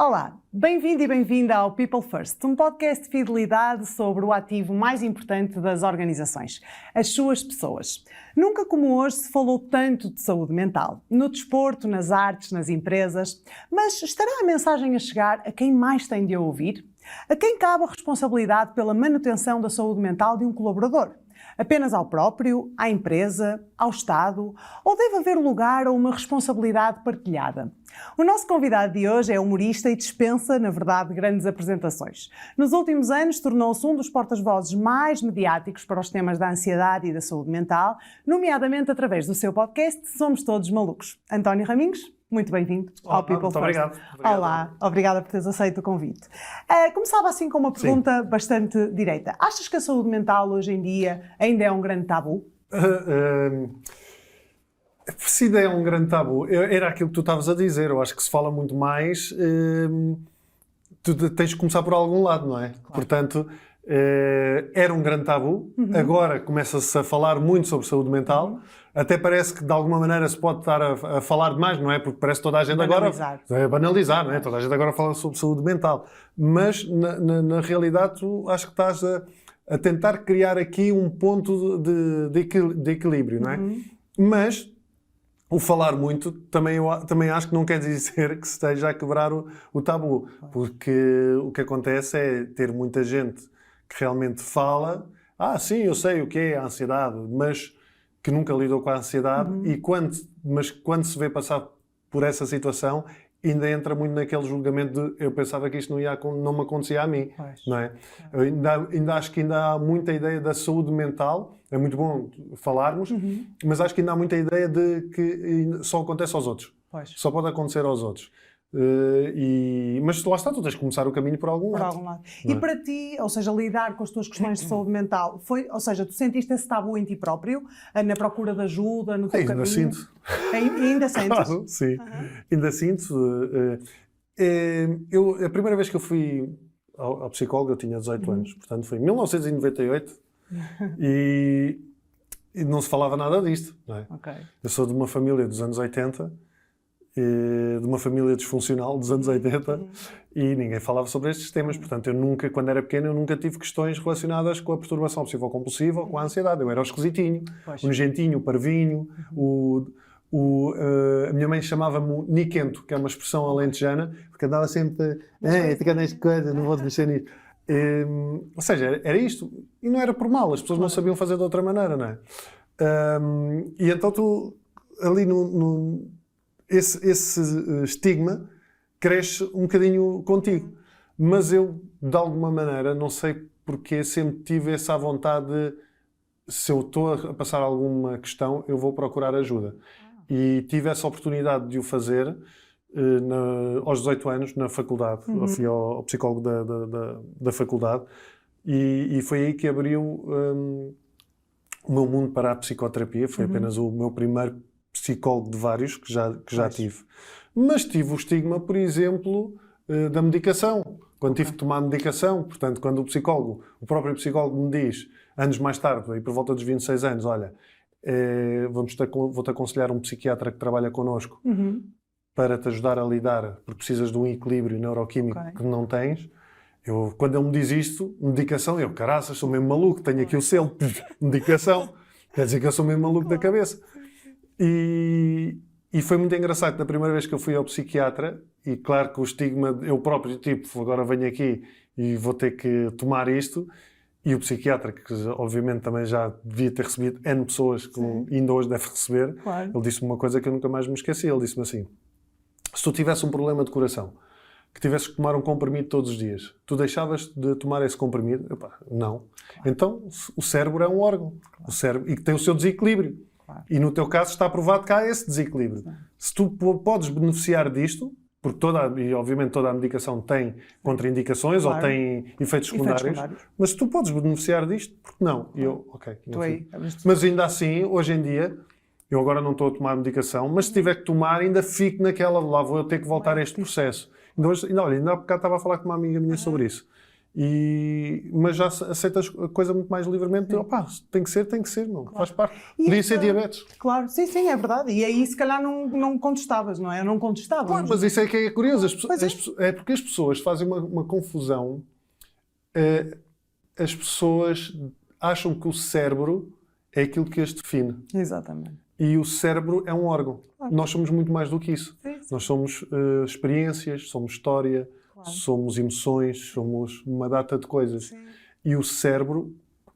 Olá, bem-vindo e bem-vinda ao People First, um podcast de fidelidade sobre o ativo mais importante das organizações, as suas pessoas. Nunca como hoje se falou tanto de saúde mental, no desporto, nas artes, nas empresas, mas estará a mensagem a chegar a quem mais tem de a ouvir? A quem cabe a responsabilidade pela manutenção da saúde mental de um colaborador? Apenas ao próprio, à empresa, ao Estado? Ou deve haver lugar a uma responsabilidade partilhada? O nosso convidado de hoje é humorista e dispensa, na verdade, grandes apresentações. Nos últimos anos tornou-se um dos porta-vozes mais mediáticos para os temas da ansiedade e da saúde mental, nomeadamente através do seu podcast Somos Todos Malucos. António Raminhos, muito bem-vindo ao People First. Obrigado. Olá, obrigada por teres aceito o convite. Começava assim com uma pergunta bastante direita. Achas que a saúde mental hoje em dia ainda é um grande tabu? Se ainda é um grande tabu, era aquilo que tu estavas a dizer. Eu acho que se fala muito mais. Tu tens de começar por algum lado, não é? Claro. Portanto, era um grande tabu. Agora começa-se a falar muito sobre saúde mental. Até parece que de alguma maneira se pode estar a falar demais, não é? Porque parece que toda a gente banalizar. Agora... banalizar, não é? Toda a gente agora fala sobre saúde mental. Mas, na realidade, tu acho que estás a tentar criar aqui um ponto de equilíbrio, não é? Mas o falar muito também acho que não quer dizer que se esteja a quebrar o tabu. Porque o que acontece é ter muita gente que realmente fala sim, eu sei o que é a ansiedade, mas que nunca lidou com a ansiedade mas quando se vê passar por essa situação, ainda entra muito naquele julgamento de eu pensava que isto não me acontecia a mim, não é? Eu ainda acho que ainda há muita ideia da saúde mental, é muito bom falarmos, mas acho que ainda há muita ideia de que só acontece aos outros, só pode acontecer aos outros. Mas lá está, tu tens de começar o caminho por algum lado. E para ti, ou seja, lidar com as tuas questões de saúde mental, ou seja, tu sentiste esse tabu em ti próprio, na procura de ajuda, no teu caminho? Sinto. Ainda sentes? Sim, ainda sinto. A primeira vez que eu fui ao psicólogo eu tinha 18 anos, portanto foi em 1998 e não se falava nada disto, não é? Eu sou de uma família dos anos 80, de uma família disfuncional dos anos 80 e ninguém falava sobre estes temas. Portanto, eu nunca, quando era pequeno, eu nunca tive questões relacionadas com a perturbação obsessivo-compulsiva ou com a ansiedade. Eu era o esquisitinho, o nojentinho, o parvinho, a minha mãe chamava-me Niquento, que é uma expressão alentejana, porque andava sempre nesta coisa, não vou mexer nisso. Ou seja, era isto. E não era por mal, as pessoas não sabiam fazer de outra maneira, não é? E então tu, ali esse estigma cresce um bocadinho contigo. Mas eu, de alguma maneira, não sei porque, sempre tive essa vontade de, se eu estou a passar alguma questão, eu vou procurar ajuda. E tive essa oportunidade de o fazer aos 18 anos, na faculdade. Eu fui ao psicólogo da faculdade e foi aí que abriu o meu mundo para a psicoterapia. Foi apenas o meu primeiro psicólogo de vários que já tive. Mas tive o estigma, por exemplo, da medicação. Quando tive que tomar medicação, portanto, quando o próprio psicólogo me diz, anos mais tarde, aí por volta dos 26 anos, olha, vou-te aconselhar um psiquiatra que trabalha connosco para te ajudar a lidar, porque precisas de um equilíbrio neuroquímico que não tens. Quando ele me diz isto, medicação, caraças, sou mesmo maluco, tenho aqui o selo, medicação, quer dizer que eu sou mesmo maluco da cabeça. E foi muito engraçado, da primeira vez que eu fui ao psiquiatra, e claro que o estigma, eu próprio, agora venho aqui e vou ter que tomar isto, e o psiquiatra, que obviamente também já devia ter recebido N pessoas, que ainda hoje deve receber, ele disse-me uma coisa que eu nunca mais me esqueci, ele disse-me assim, se tu tivesse um problema de coração, que tivesses que tomar um comprimido todos os dias, tu deixavas de tomar esse comprimido? Não. Então, o cérebro é um órgão, o cérebro, e que tem o seu desequilíbrio. E no teu caso está provado que há esse desequilíbrio. Se tu podes beneficiar disto, porque e obviamente toda a medicação tem contraindicações ou tem efeitos secundários, mas se tu podes beneficiar disto, porque não? E eu, mas ainda assim, hoje em dia, eu agora não estou a tomar medicação, mas se tiver que tomar, ainda fico naquela, lá vou eu ter que voltar a este processo. Ainda há bocado estava a falar com uma amiga minha sobre isso. Mas já aceitas a coisa muito mais livremente. Opá, tem que ser, não. Claro. Faz parte. E Podia ser diabetes. Claro, sim, é verdade. E aí se calhar não contestavas, não é? Eu não contestava. Claro, mas isso é que é curioso. Pois É porque as pessoas fazem uma confusão. As pessoas acham que o cérebro é aquilo que as define. Exatamente. E o cérebro é um órgão. Claro. Nós somos muito mais do que isso. Sim. Nós somos experiências, somos história, somos emoções, somos uma data de coisas. Sim. E o cérebro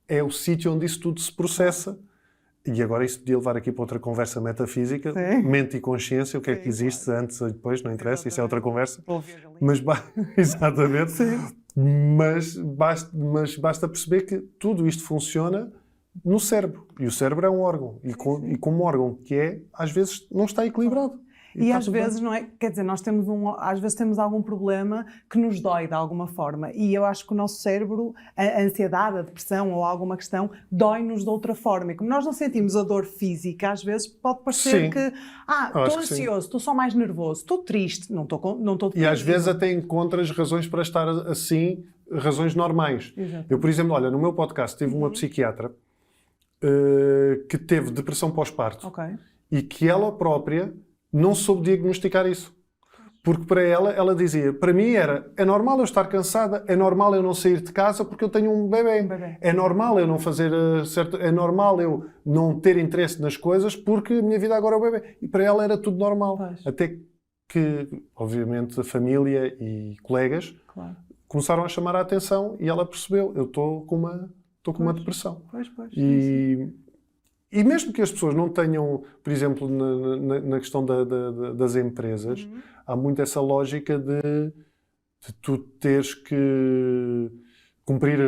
é o sítio onde isso tudo se processa. E agora isso podia levar aqui para outra conversa metafísica. Sim. Mente e consciência, o que é que existe antes ou depois, não interessa, isso é outra conversa. Mas Exatamente. Sim. Mas basta perceber que tudo isto funciona no cérebro. E o cérebro é um órgão. E como órgão que é, às vezes não está equilibrado. E às vezes, não é? Quer dizer, nós temos às vezes temos algum problema que nos dói de alguma forma. E eu acho que o nosso cérebro, a ansiedade, a depressão ou alguma questão, dói-nos de outra forma. E como nós não sentimos a dor física, às vezes pode parecer que estou ansioso, estou só mais nervoso, estou triste, não estou E às vezes até encontras razões para estar assim, razões normais. Exato. Eu, por exemplo, olha, no meu podcast tive uma psiquiatra que teve depressão pós-parto. Okay. E que ela própria não soube diagnosticar isso. Porque para ela dizia, para mim é normal eu estar cansada, é normal eu não sair de casa porque eu tenho um bebê. É normal eu não fazer certo, é normal eu não ter interesse nas coisas porque a minha vida agora é o bebê. E para ela era tudo normal. Pois. Até que, obviamente, a família e colegas começaram a chamar a atenção e ela percebeu, eu estou com uma depressão. Pois. E mesmo que as pessoas não tenham, por exemplo, na questão das empresas, há muito essa lógica de tu teres que cumprir,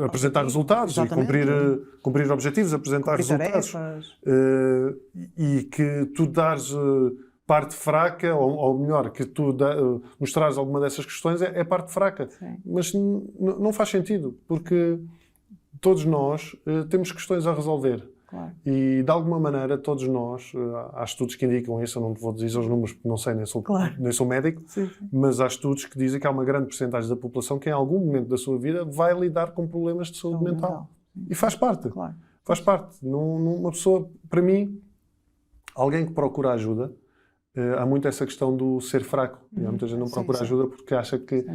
apresentar resultados, e cumprir objetivos, apresentar resultados. E que tu dares parte fraca, ou melhor, que tu mostrares alguma dessas questões é parte fraca. Sim. Mas não faz sentido, porque todos nós temos questões a resolver. Claro. E, de alguma maneira, todos nós, há estudos que indicam isso, eu não te vou dizer os números porque não sei, nem sou médico, Sim. mas há estudos que dizem que há uma grande porcentagem da população que, em algum momento da sua vida, vai lidar com problemas de saúde mental. E faz parte. Claro. Faz parte. Uma pessoa, para mim, alguém que procura ajuda, há muito essa questão do ser fraco. E há muita gente que não procura ajuda porque acha que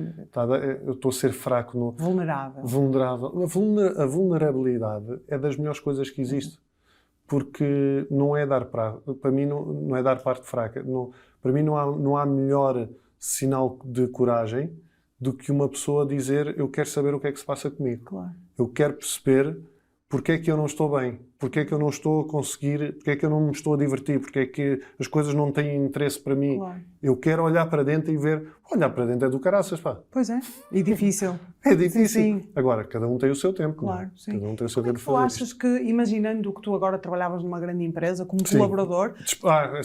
eu estou a ser fraco. Vulnerável. A vulnerabilidade é das melhores coisas que existe. Porque não é dar para mim não é dar parte fraca. Para mim não há melhor sinal de coragem do que uma pessoa dizer eu quero saber o que é que se passa comigo. Claro. Eu quero perceber porque é que eu não estou bem, porque é que eu não estou a conseguir, porque é que eu não me estou a divertir, porque é que as coisas não têm interesse para mim. Claro. Eu quero olhar para dentro e ver, olhar para dentro é do caraças, pá. Pois é, e difícil. É difícil. Sim. Agora, cada um tem o seu tempo. Claro, sim. Cada um tem o seu tempo de Tu fazer achas isto. que, imaginando que tu agora trabalhavas numa grande empresa como colaborador...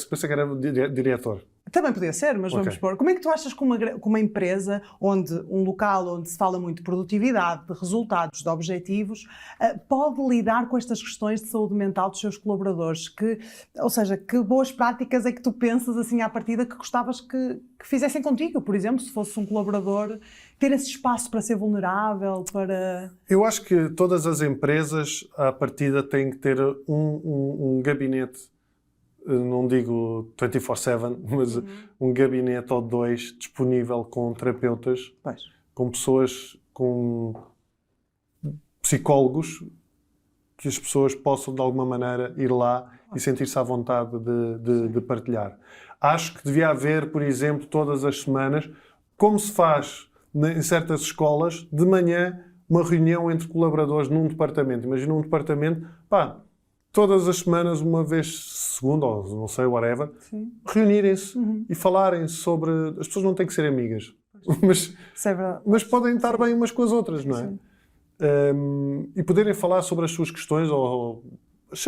Pensei que era diretor. Também podia ser, mas vamos pôr. Como é que tu achas que uma empresa, um local onde se fala muito de produtividade, de resultados, de objetivos, pode lidar com estas questões de saúde mental dos seus colaboradores? Ou seja, que boas práticas é que tu pensas assim à partida que gostavas que fizessem contigo? Por exemplo, se fosse um colaborador, ter esse espaço para ser vulnerável, para... Eu acho que todas as empresas, à partida, têm que ter um gabinete. Não digo 24/7, mas um gabinete ou dois disponível com terapeutas, com pessoas, com psicólogos, que as pessoas possam de alguma maneira ir lá e sentir-se à vontade de partilhar. Acho que devia haver, por exemplo, todas as semanas, como se faz em certas escolas, de manhã, uma reunião entre colaboradores num departamento. Imagina um departamento, todas as semanas, uma vez segunda, ou não sei, whatever, reunirem-se e falarem sobre... As pessoas não têm que ser amigas, mas podem estar bem umas com as outras, não é? E poderem falar sobre as suas questões, ou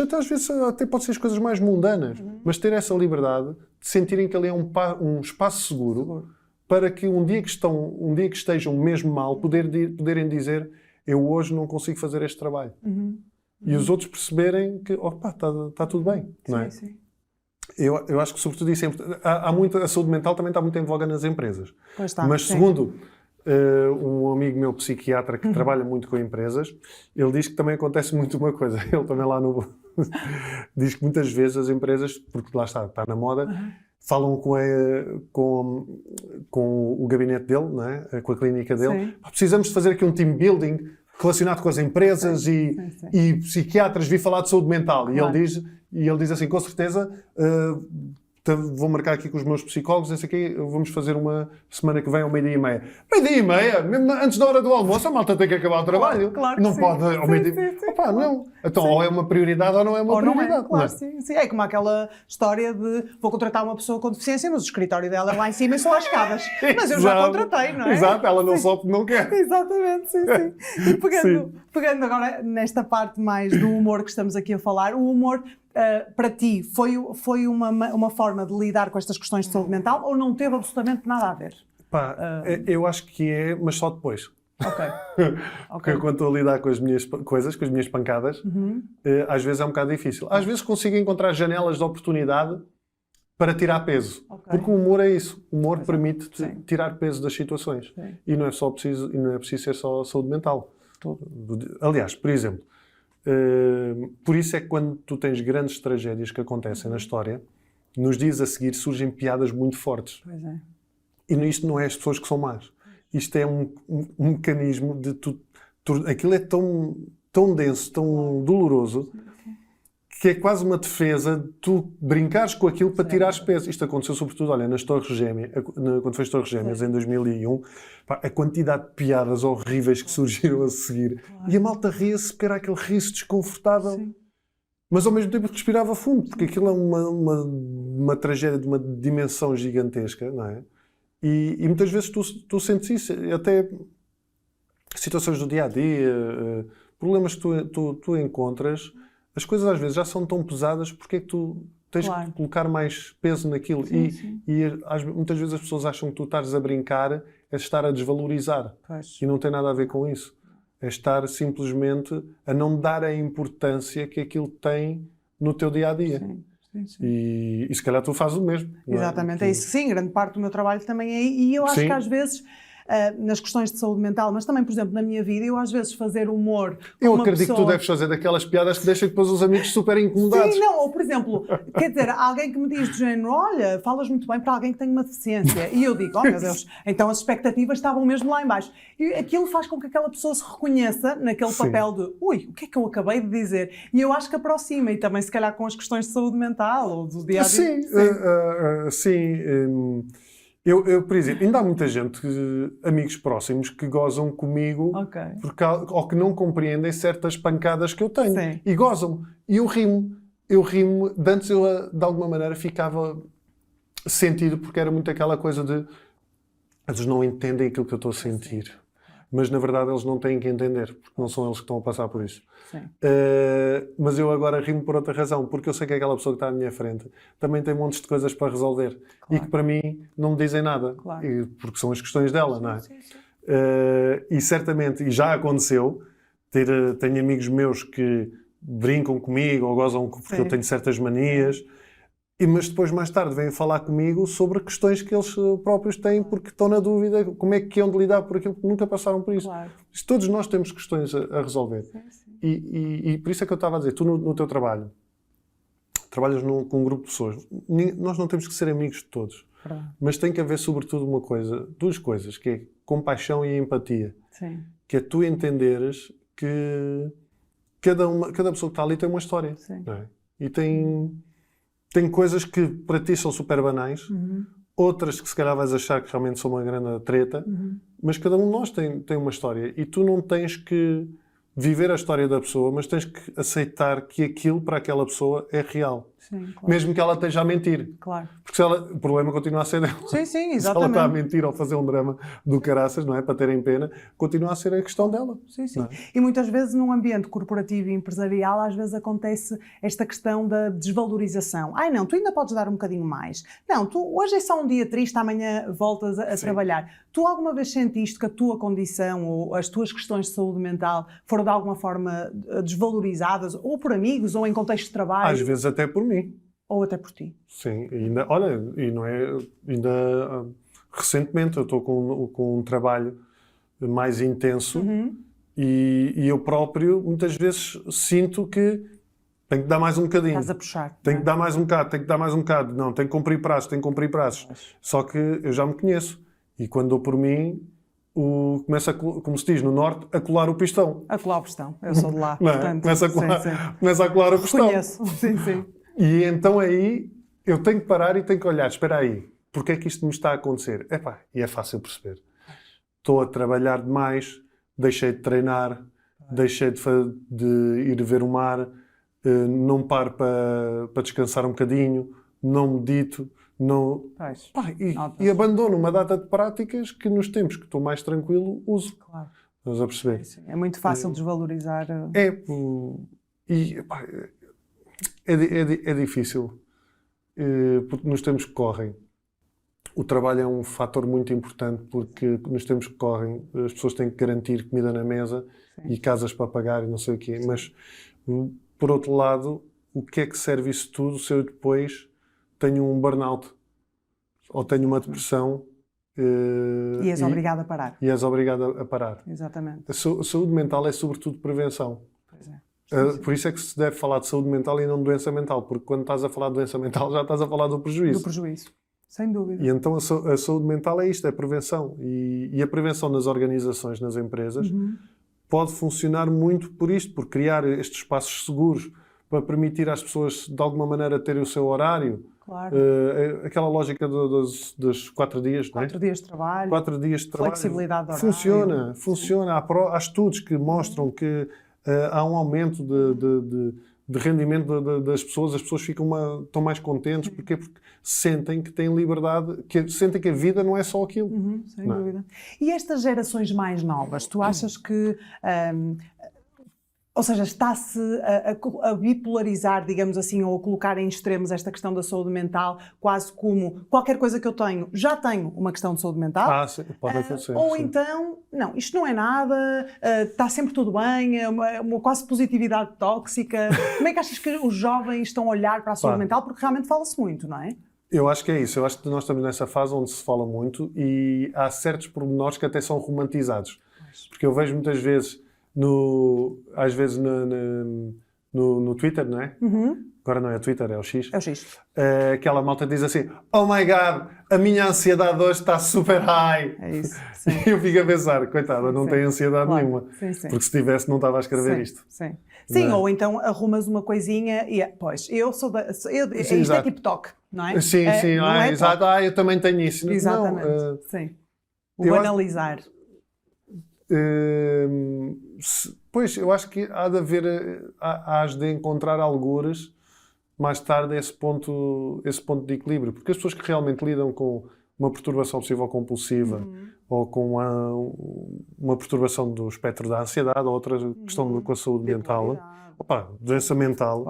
até às vezes até pode ser as coisas mais mundanas, mas ter essa liberdade de sentirem que ali é um espaço seguro para que um dia que estejam mesmo mal, poderem dizer eu hoje não consigo fazer este trabalho. E os outros perceberem que, está tudo bem, não é? Sim. Eu acho que, sobretudo, isso é importante. Há muito, a saúde mental também está muito em voga nas empresas. Pois está, Mas, sim. segundo um amigo meu psiquiatra que trabalha muito com empresas, ele diz que também acontece muito uma coisa. Ele também lá no... diz que muitas vezes as empresas, porque lá está na moda, falam com o gabinete dele, não é? Com a clínica dele. Sim. Precisamos de fazer aqui um team building relacionado com as empresas e psiquiatras vir falar de saúde mental. Claro. E ele diz assim, com certeza, vou marcar aqui com os meus psicólogos, esse aqui, vamos fazer uma semana que vem ao 12:30. 12:30? Mesmo antes da hora do almoço, a malta tem que acabar o trabalho. Claro que não sim. pode ao meio-dia. Opa, não. Então, ou é uma prioridade ou não é uma prioridade. Claro, sim. É como aquela história de vou contratar uma pessoa com deficiência, mas o escritório dela é lá em cima e são as escadas. Mas eu já contratei, não é? Exato, ela não sobe porque não quer. Exatamente, sim. E pegando agora nesta parte mais do humor que estamos aqui a falar, o humor para ti foi uma forma de lidar com estas questões de saúde mental ou não teve absolutamente nada a ver? Eu acho que é, mas só depois. Ok. Porque quando estou a lidar com as minhas coisas, com as minhas pancadas, às vezes é um bocado difícil. Às vezes consigo encontrar janelas de oportunidade para tirar peso. Porque o humor é isso. O humor permite-te tirar peso das situações. Sim. E não é preciso ser só saúde mental. Aliás, por exemplo, por isso é que quando tu tens grandes tragédias que acontecem na história, nos dias a seguir surgem piadas muito fortes. Pois é. E isto não é as pessoas que são más. Isto é um mecanismo de aquilo é tão denso, tão doloroso, que é quase uma defesa de tu brincares com aquilo para tirares peso. Isto aconteceu sobretudo, olha, nas Torres Gêmeas, quando foi as Torres Gêmeas, em 2001, a quantidade de piadas horríveis que surgiram a seguir. E a malta ria-se porque era aquele riso desconfortável. Sim. Mas ao mesmo tempo respirava fundo, porque aquilo é uma tragédia de uma dimensão gigantesca, não é? E muitas vezes tu sentes isso, até situações do dia-a-dia, problemas que tu encontras, as coisas às vezes já são tão pesadas, porque é que tu tens que colocar mais peso naquilo? Sim. Muitas vezes as pessoas acham que tu estás a brincar é estar a desvalorizar. Pois. E não tem nada a ver com isso. É estar simplesmente a não dar a importância que aquilo tem no teu dia-a-dia. Sim. E se calhar tu fazes o mesmo. Exatamente, é isso. Sim, grande parte do meu trabalho também é. E eu acho que às vezes, nas questões de saúde mental, mas também, por exemplo, na minha vida, eu às vezes fazer humor. Eu acredito que tu deves fazer daquelas piadas que deixam depois os amigos super incomodados. Sim, não, ou por exemplo, quer dizer, alguém que me diz do género, olha, falas muito bem para alguém que tem uma deficiência. E eu digo, oh meu Deus, então as expectativas estavam mesmo lá em baixo. E aquilo faz com que aquela pessoa se reconheça naquele papel de, ui, o que é que eu acabei de dizer? E eu acho que aproxima, e também se calhar com as questões de saúde mental, ou do dia-a-dia. Sim. Eu, por exemplo, ainda há muita gente, amigos próximos, que gozam comigo ou que não compreendem certas pancadas que eu tenho. Sim. E gozam. E eu rimo. De antes eu, de alguma maneira, ficava sentido, porque era muito aquela coisa de eles não entendem aquilo que eu estou a sentir. Mas, na verdade, eles não têm que entender, porque não são eles que estão a passar por isso. Mas eu agora rimo por outra razão, porque eu sei que aquela pessoa que está à minha frente também tem montes de coisas para resolver e que, para mim, não me dizem nada, porque são as questões dela, não é? E, certamente, e já aconteceu, tenho amigos meus que brincam comigo ou gozam porque eu tenho certas manias, mas depois, mais tarde, vêm falar comigo sobre questões que eles próprios têm porque estão na dúvida como é que é de lidar por aquilo que nunca passaram por isso. Todos nós temos questões a resolver. E por isso é que eu estava a dizer, tu no teu trabalho, trabalhas com um grupo de pessoas, nós não temos que ser amigos de todos, mas tem que haver sobretudo duas coisas, que é compaixão e empatia. Que é tu entenderes que cada pessoa que está ali tem uma história. Não é? E tem coisas que para ti são super banais, outras que se calhar vais achar que realmente são uma grande treta, mas cada um de nós tem uma história. E tu não tens que viver a história da pessoa, mas tens que aceitar que aquilo para aquela pessoa é real. Sim, claro. Mesmo que ela esteja a mentir. Claro. Porque o problema continua a ser dela. Sim, exatamente. Se ela está a mentir ou fazer um drama do caraças, não é? Para terem pena, continua a ser a questão dela. Sim. É? E muitas vezes num ambiente corporativo e empresarial, às vezes acontece esta questão da desvalorização. Ai não, tu ainda podes dar um bocadinho mais. Não, hoje é só um dia triste, amanhã voltas a trabalhar. Tu alguma vez sentiste que a tua condição ou as tuas questões de saúde mental foram de alguma forma desvalorizadas, ou por amigos, ou em contexto de trabalho? Às vezes até por mim. Ou até por ti? Sim, ainda, olha, e não é, ainda recentemente eu estou com um trabalho mais intenso e eu próprio muitas vezes sinto que tenho que dar mais um bocadinho. Estás a puxar. Tenho que dar mais um bocado, tenho que dar mais um bocado. Não, tenho que cumprir prazos, tenho que cumprir prazos. Só que eu já me conheço. E quando dou por mim, começa, como se diz no Norte, a colar o pistão. A colar o pistão. Eu sou de lá. Não é? Portanto, Começa a colar o pistão. Conheço. Sim, sim. E então aí eu tenho que parar e tenho que olhar. Espera aí, porque é que isto me está a acontecer? Epá, e é fácil perceber. Estou a trabalhar demais, deixei de treinar, deixei de ir ver o mar, não paro para descansar um bocadinho, não medito, não... E abandono uma data de práticas que nos tempos que estou mais tranquilo uso. Claro. Estás a perceber? É muito fácil desvalorizar. É difícil, porque nos tempos que correm, o trabalho é um fator muito importante, porque nos tempos que correm as pessoas têm que garantir comida na mesa e casas para pagar e não sei o quê. Mas, por outro lado, o que é que serve isso tudo se eu depois tenho um burnout ou tenho uma depressão e és obrigado a parar. E és obrigado a parar. Exatamente. A saúde mental é sobretudo prevenção. Pois é. Por isso é que se deve falar de saúde mental e não de doença mental, porque quando estás a falar de doença mental já estás a falar do prejuízo. Do prejuízo, sem dúvida. E então a saúde mental é isto, é prevenção. E a prevenção nas organizações, nas empresas, pode funcionar muito por isto, por criar estes espaços seguros para permitir às pessoas de alguma maneira terem o seu horário. Claro. Aquela lógica dos 4 dias, não é? 4 dias de trabalho. 4 dias de trabalho. Flexibilidade de horário. Funciona. Há estudos que mostram que há um aumento de rendimento das pessoas, as pessoas estão mais contentes. Porquê? Porque sentem que têm liberdade, sentem que a vida não é só aquilo. Sem dúvida. E estas gerações mais novas, tu achas que... ou seja, está-se a bipolarizar, digamos assim, ou a colocar em extremos esta questão da saúde mental, quase como qualquer coisa que eu tenho, já tenho uma questão de saúde mental? Sim, pode acontecer. Ou então, não, isto não é nada, está sempre tudo bem, é uma quase positividade tóxica. Como é que achas que os jovens estão a olhar para a saúde mental? Porque realmente fala-se muito, não é? Eu acho que é isso. Eu acho que nós estamos nessa fase onde se fala muito e há certos pormenores que até são romantizados. Porque eu vejo muitas vezes... às vezes no Twitter, não é? Agora não é o Twitter, é o X. É o X. Aquela malta diz assim: oh my God, a minha ansiedade hoje está super high. É isso, sim. E eu fico a pensar, coitada, não tem ansiedade nenhuma. Sim. Porque se tivesse não estava a escrever isto. Sim, ou então arrumas uma coisinha e... Pois, eu sou da... isto é tipo toque, não é? Sim, exato. Eu também tenho isso. Exatamente, sim. O banalizar. Pois, eu acho que há de haver, hás de encontrar algures mais tarde esse ponto de equilíbrio, porque as pessoas que realmente lidam com uma perturbação obsessiva compulsiva ou com uma perturbação do espectro da ansiedade ou outra questão com a saúde mental, doença mental,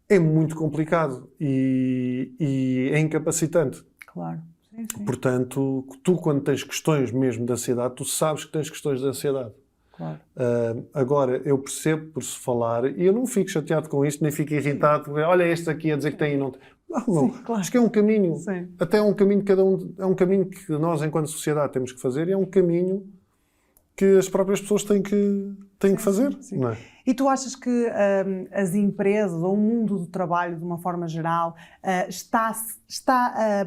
é muito complicado e é incapacitante. Claro. Sim. Portanto, tu quando tens questões mesmo de ansiedade, tu sabes que tens questões de ansiedade. Claro. Agora, eu percebo por se falar e eu não fico chateado com isto, nem fico irritado porque olha este aqui a dizer que tem e não tem. Não, claro. Acho que é um caminho. Sim. Até é um caminho de cada um, é um caminho que nós, enquanto sociedade, temos que fazer e é um caminho que as próprias pessoas têm que fazer. Sim. Não é? E tu achas que as empresas ou o mundo do trabalho, de uma forma geral, está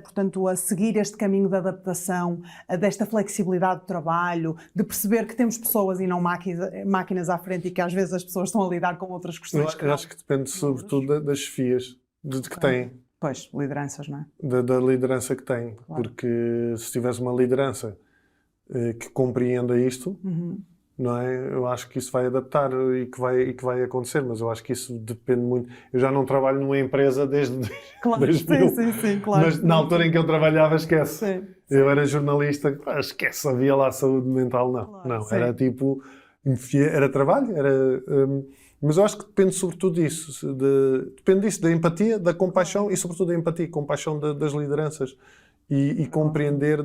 portanto, a seguir este caminho de adaptação, desta flexibilidade do trabalho, de perceber que temos pessoas e não máquinas à frente e que às vezes as pessoas estão a lidar com outras questões? Eu acho que depende sobretudo das chefias que têm. Pois, lideranças, não é? Da liderança que têm. Claro. Porque se tivesse uma liderança que compreenda isto, não é? Eu acho que isso vai adaptar e que vai acontecer, mas eu acho que isso depende muito. Eu já não trabalho numa empresa desde 2000, sim, claro. Mas na altura em que eu trabalhava, esquece. Sim. Eu era jornalista, esquece, havia lá saúde mental, não. Claro, não, sim. Era tipo, era trabalho, mas eu acho que depende sobretudo disso, depende disso, da empatia, da compaixão e sobretudo da empatia, compaixão das lideranças e compreender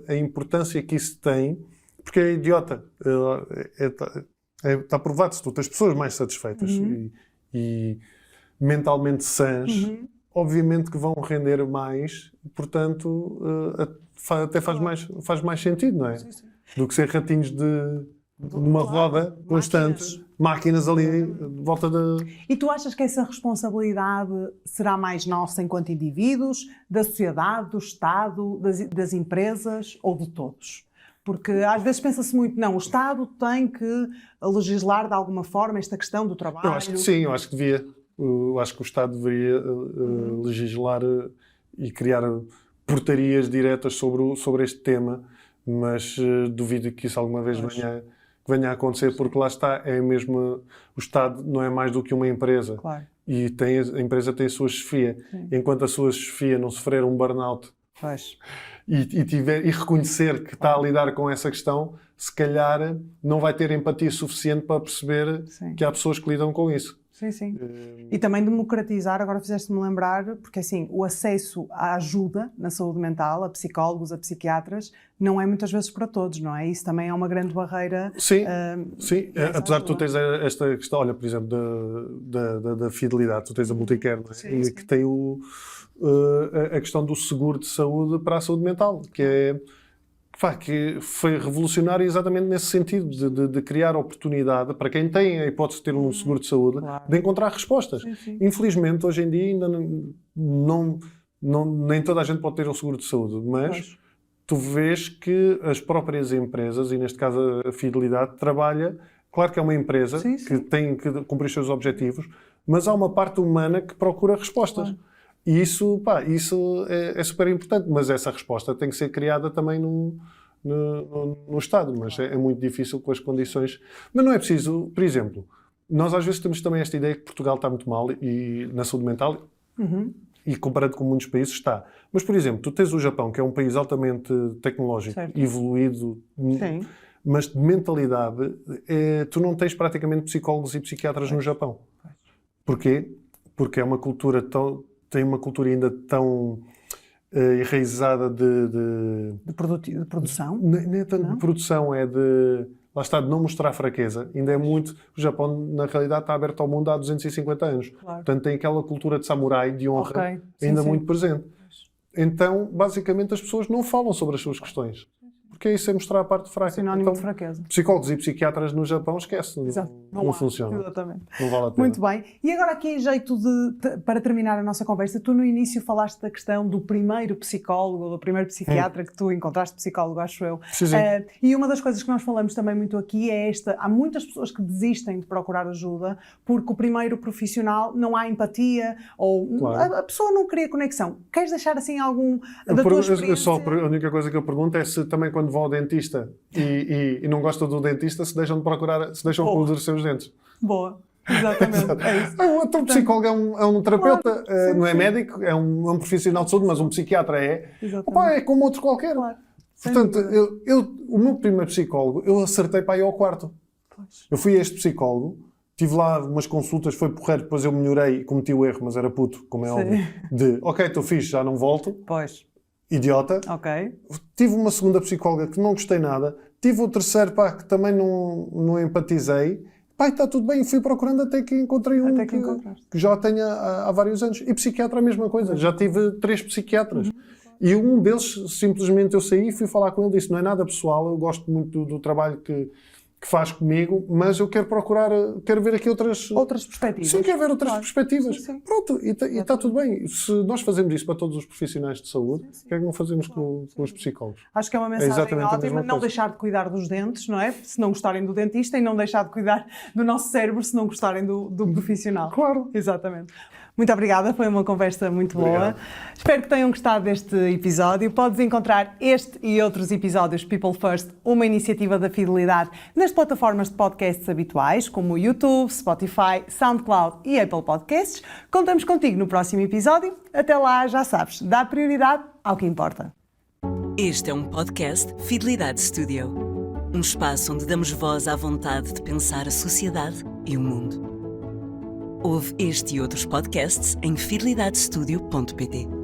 a importância que isso tem, porque é idiota, está provado, se tu tens pessoas mais satisfeitas e mentalmente sãs, obviamente que vão render mais, portanto, até faz mais sentido, não é? Sim, sim. Do que ser ratinhos de uma roda constante, máquinas ali de volta da... E tu achas que essa responsabilidade será mais nossa enquanto indivíduos, da sociedade, do Estado, das empresas ou de todos? Porque às vezes pensa-se muito, não, o Estado tem que legislar de alguma forma esta questão do trabalho. Eu acho que sim, eu acho que devia. Eu acho que o Estado deveria legislar e criar portarias diretas sobre este tema, mas duvido que isso alguma vez venha a acontecer, porque lá está, é mesmo, o Estado não é mais do que uma empresa. Claro. E a empresa tem a sua chefia. Sim. Enquanto a sua chefia não sofrer um burnout e reconhecer que está a lidar com essa questão, se calhar não vai ter empatia suficiente para perceber que há pessoas que lidam com isso. Sim, sim. E também democratizar, agora fizeste-me lembrar, porque assim, o acesso à ajuda na saúde mental, a psicólogos, a psiquiatras, não é muitas vezes para todos, não é? Isso também é uma grande barreira. Sim, sim. Apesar de tu teres esta questão, olha, por exemplo, da fidelidade, tu tens a Multicare, não é? Sim, sim. Que tem a questão do seguro de saúde para a saúde mental, que foi revolucionário exatamente nesse sentido, de criar oportunidade para quem tem a hipótese de ter um seguro de saúde, de encontrar respostas. Sim, sim. Infelizmente, hoje em dia, ainda nem toda a gente pode ter um seguro de saúde, mas tu vês que as próprias empresas, e neste caso a Fidelidade, trabalha, claro que é uma empresa que tem que cumprir os seus objetivos, mas há uma parte humana que procura respostas. Claro. E isso é super importante, mas essa resposta tem que ser criada também no Estado, mas é muito difícil com as condições. Mas não é preciso, por exemplo, nós às vezes temos também esta ideia que Portugal está muito mal e na saúde mental, e comparado com muitos países está. Mas, por exemplo, tu tens o Japão, que é um país altamente tecnológico, evoluído, mas de mentalidade, tu não tens praticamente psicólogos e psiquiatras no Japão. Porquê? Porque é uma cultura tem uma cultura ainda tão enraizada de produção. Não é tanto de produção, é lá está, de não mostrar fraqueza. Ainda é muito... O Japão, na realidade, está aberto ao mundo há 250 anos. Claro. Portanto, tem aquela cultura de samurai, de honra, ainda muito presente. Então, basicamente, as pessoas não falam sobre as suas questões. Porque isso é mostrar a parte fraca. Sinónimo de fraqueza. Psicólogos e psiquiatras no Japão, esquece. Não funciona. Exatamente. Não vale a pena. Muito bem. E agora aqui, em jeito para terminar a nossa conversa, tu no início falaste da questão do primeiro psicólogo, do primeiro psiquiatra que tu encontraste psicólogo, acho eu. Sim, sim. E uma das coisas que nós falamos também muito aqui é há muitas pessoas que desistem de procurar ajuda porque o primeiro profissional não há empatia ou a pessoa não cria conexão. Queres deixar assim algum da tua experiência? A única coisa que eu pergunto é se também quando vão ao dentista e não gostam do dentista, se deixam produzir os seus dentes. Boa. Exatamente. É isso. O psicólogo é um terapeuta, não é médico, é um profissional de saúde, mas um psiquiatra é. Opa, é como outro qualquer. Claro. Portanto, o meu primeiro psicólogo, eu acertei para ir ao quarto. Eu fui a este psicólogo, tive lá umas consultas, foi porreiro, depois eu melhorei e cometi o erro, mas era puto, como é óbvio, ok, estou fixe, já não volto. Pois. Idiota. Ok. Tive uma segunda psicóloga que não gostei nada. Tive o terceiro, que também não empatizei. E está tudo bem. Fui procurando até que encontrei um que já tenho há vários anos. E psiquiatra a mesma coisa. Já tive 3 psiquiatras. E um deles, simplesmente eu saí e fui falar com ele. Disse, não é nada pessoal, eu gosto muito do trabalho que faz comigo, mas eu quero ver aqui outras perspectivas. Sim, quero ver outras perspectivas. Sim. Pronto, e está tudo bem. Se nós fazemos isso para todos os profissionais de saúde, por que é que não fazemos com os psicólogos? Acho que é uma mensagem ótima, não deixar de cuidar dos dentes, não é? Se não gostarem do dentista, e não deixar de cuidar do nosso cérebro se não gostarem do profissional. Claro. Exatamente. Muito obrigada, foi uma conversa muito boa. Espero que tenham gostado deste episódio. Podes encontrar este e outros episódios People First, uma iniciativa da Fidelidade, nas plataformas de podcasts habituais, como o YouTube, Spotify, SoundCloud e Apple Podcasts. Contamos contigo no próximo episódio. Até lá, já sabes, dá prioridade ao que importa. Este é um podcast Fidelidade Studio. Um espaço onde damos voz à vontade de pensar a sociedade e o mundo. Ouve este e outros podcasts em fidelidadestudio.pt.